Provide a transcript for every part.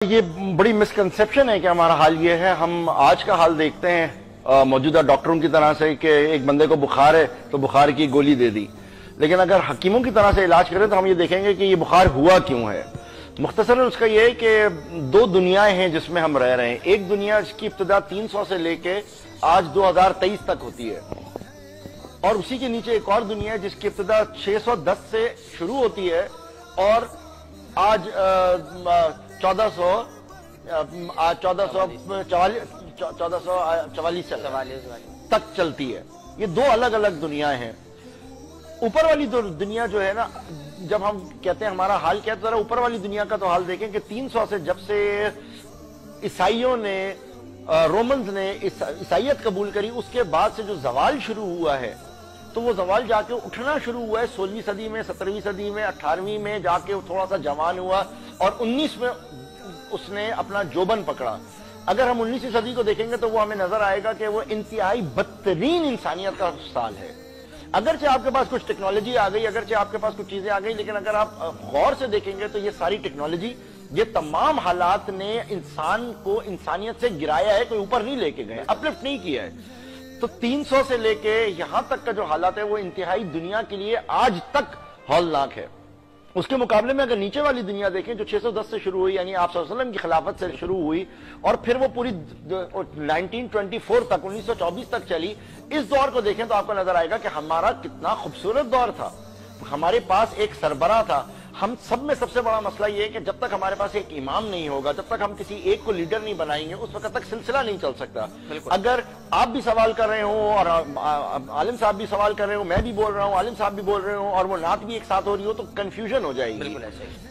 یہ بڑی مسکنسیپشن ہے کہ ہمارا حال یہ ہے، ہم آج کا حال دیکھتے ہیں موجودہ ڈاکٹروں کی طرح سے کہ ایک بندے کو بخار ہے تو بخار کی گولی دے دی، لیکن اگر حکیموں کی طرح سے علاج کریں تو ہم یہ دیکھیں گے کہ یہ بخار ہوا کیوں ہے۔ مختصراً اس کا یہ ہے کہ دو دنیایں ہیں جس میں ہم رہ رہے ہیں۔ ایک دنیا جس کی ابتدا 300 سے لے کے آج 2023 تک ہوتی ہے، اور اسی کے نیچے ایک اور دنیا ہے جس کی ابتدا 610 سے شروع ہوتی ہے اور آج 1444 تک چلتی ہے۔ یہ دو الگ الگ دنیا ہیں۔ اوپر والی دنیا جو ہے نا، جب ہم کہتے ہیں ہمارا حال کیا ہے تو ذرا اوپر والی دنیا کا تو حال دیکھیں کہ 300 سے جب سے عیسائیوں نے رومنز نے عیسائیت قبول کری، اس کے بعد سے جو زوال شروع ہوا ہے تو وہ زوال جا کے اٹھنا شروع ہوا ہے 16ویں صدی میں، 17ویں صدی میں، 18ویں میں جا کے تھوڑا سا جوان ہوا اور 19 میں اس نے اپنا جوبن پکڑا۔ اگر ہم 19ویں صدی کو دیکھیں گے تو وہ ہمیں نظر آئے گا کہ وہ انتہائی بدترین انسانیت کا سال ہے۔ اگرچہ آپ کے پاس کچھ ٹیکنالوجی آ گئی، اگرچہ آپ کے پاس کچھ چیزیں آ گئی، لیکن اگر آپ غور سے دیکھیں گے تو یہ ساری ٹیکنالوجی، یہ تمام حالات نے انسان کو انسانیت سے گرایا ہے، کوئی اوپر نہیں لے کے گئے، اپلفٹ نہیں کیا ہے۔ تو 300 سے لے کے یہاں تک کا جو حالات ہے وہ انتہائی دنیا کے لیے آج تک ہولناک ہے۔ اس کے مقابلے میں اگر نیچے والی دنیا دیکھیں جو 610 سے شروع ہوئی، یعنی آپ صلی اللہ علیہ وسلم کی خلافت سے شروع ہوئی اور پھر وہ پوری 1924 تک 1924 تک چلی، اس دور کو دیکھیں تو آپ کو نظر آئے گا کہ ہمارا کتنا خوبصورت دور تھا۔ ہمارے پاس ایک سربراہ تھا۔ ہم سب میں سب سے بڑا مسئلہ یہ ہے کہ جب تک ہمارے پاس ایک امام نہیں ہوگا، جب تک ہم کسی ایک کو لیڈر نہیں بنائیں گے، اس وقت تک سلسلہ نہیں چل سکتا۔ اگر آپ بھی سوال کر رہے ہوں اور عالم صاحب بھی سوال کر رہے ہوں، میں بھی بول رہا ہوں، عالم صاحب بھی بول رہے ہوں اور وہ نعت بھی ایک ساتھ ہو رہی ہو تو کنفیوژن ہو جائے گی۔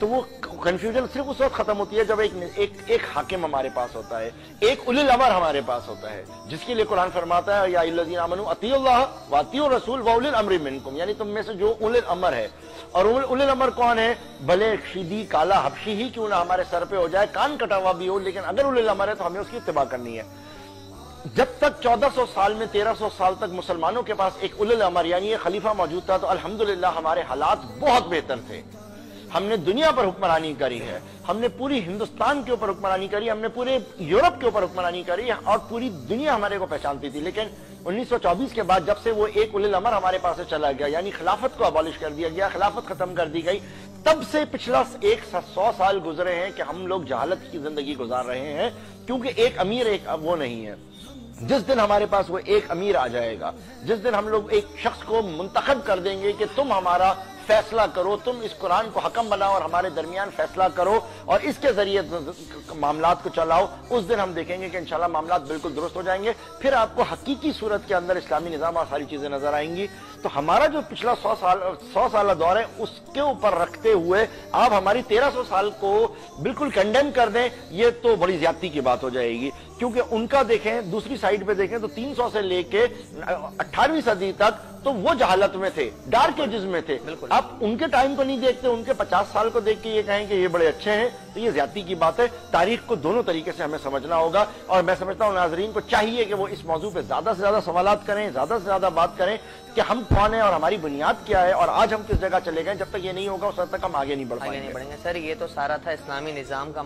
تو وہ کنفیوژن صرف اس وقت ختم ہوتی ہے جب ایک حاکم ہمارے پاس ہوتا ہے، ایک اولی الامر ہمارے پاس ہوتا ہے، جس کے لیے قرآن فرماتا ہے یا ایھا الذین آمنوا اطیعوا اللہ واطیعوا الرسول واولی الامر منکم، یعنی تم میں سے جو اولی الامر ہے۔ اور اولی الامر کون ہے؟ بھلے شیدی کالا حبشی ہی کیوں نہ ہمارے سر پہ ہو جائے، کان کٹا ہوا بھی ہو، لیکن اگر اولی الامر ہے تو ہمیں اس کی اتباع کرنی ہے۔ جب تک 1400 سال میں 1300 سال تک مسلمانوں کے پاس ایک اولی الامر یعنی ایک خلیفہ موجود تھا تو الحمدللہ ہمارے حالات بہت بہتر تھے۔ ہم نے دنیا پر حکمرانی کری ہے، ہم نے پوری ہندوستان کے اوپر حکمرانی کری، ہم نے پورے یورپ کے اوپر حکمرانی کری اور پوری دنیا ہمارے کو پہچانتی تھی۔ لیکن 1924 کے بعد جب سے وہ ایک اولی الامر ہمارے پاس سے چلا گیا، یعنی خلافت کو ابالش کر دیا گیا، خلافت ختم کر دی گئی، تب سے پچھلا 100 سال گزرے ہیں کہ ہم لوگ جہالت کی زندگی گزار رہے ہیں، کیونکہ ایک امیر ایک وہ نہیں ہے۔ جس دن ہمارے پاس وہ ایک امیر آ جائے گا، جس دن ہم لوگ ایک شخص کو منتخب کر دیں گے کہ تم ہمارا فیصلہ کرو، تم اس قرآن کو حکم بناؤ اور ہمارے درمیان فیصلہ کرو اور اس کے ذریعے معاملات کو چلاؤ، اس دن ہم دیکھیں گے کہ انشاءاللہ معاملات بالکل درست ہو جائیں گے۔ پھر آپ کو حقیقی صورت کے اندر اسلامی نظام اور ساری چیزیں نظر آئیں گی۔ تو ہمارا جو پچھلا 100 سالہ دور ہے اس کے اوپر رکھتے ہوئے آپ ہماری 1300 سال کو بالکل کنڈیم کر دیں، یہ تو بڑی زیادتی کی بات ہو جائے گی، کیونکہ ان کا دیکھیں دوسری سائیڈ پہ دیکھیں تو 300 سے لے کے 18ویں صدی تک تو وہ جہالت میں تھے، ڈارک ایجز میں تھے۔ اب ان کے ٹائم کو نہیں دیکھتے، ان کے 50 سال کو دیکھ کے یہ کہیں کہ یہ بڑے اچھے ہیں، تو یہ زیادتی کی بات ہے۔ تاریخ کو دونوں طریقے سے ہمیں سمجھنا ہوگا اور میں سمجھتا ہوں ناظرین کو چاہیے کہ وہ اس موضوع پہ زیادہ سے زیادہ سوالات کریں، زیادہ سے زیادہ بات کریں کہ ہم کون ہیں اور ہماری بنیاد کیا ہے اور آج ہم کس جگہ چلے گئے۔ جب تک یہ نہیں ہوگا اس وقت تک ہم آگے نہیں بڑھ پائیں گے۔ سر یہ تو سارا تھا اسلامی نظام کا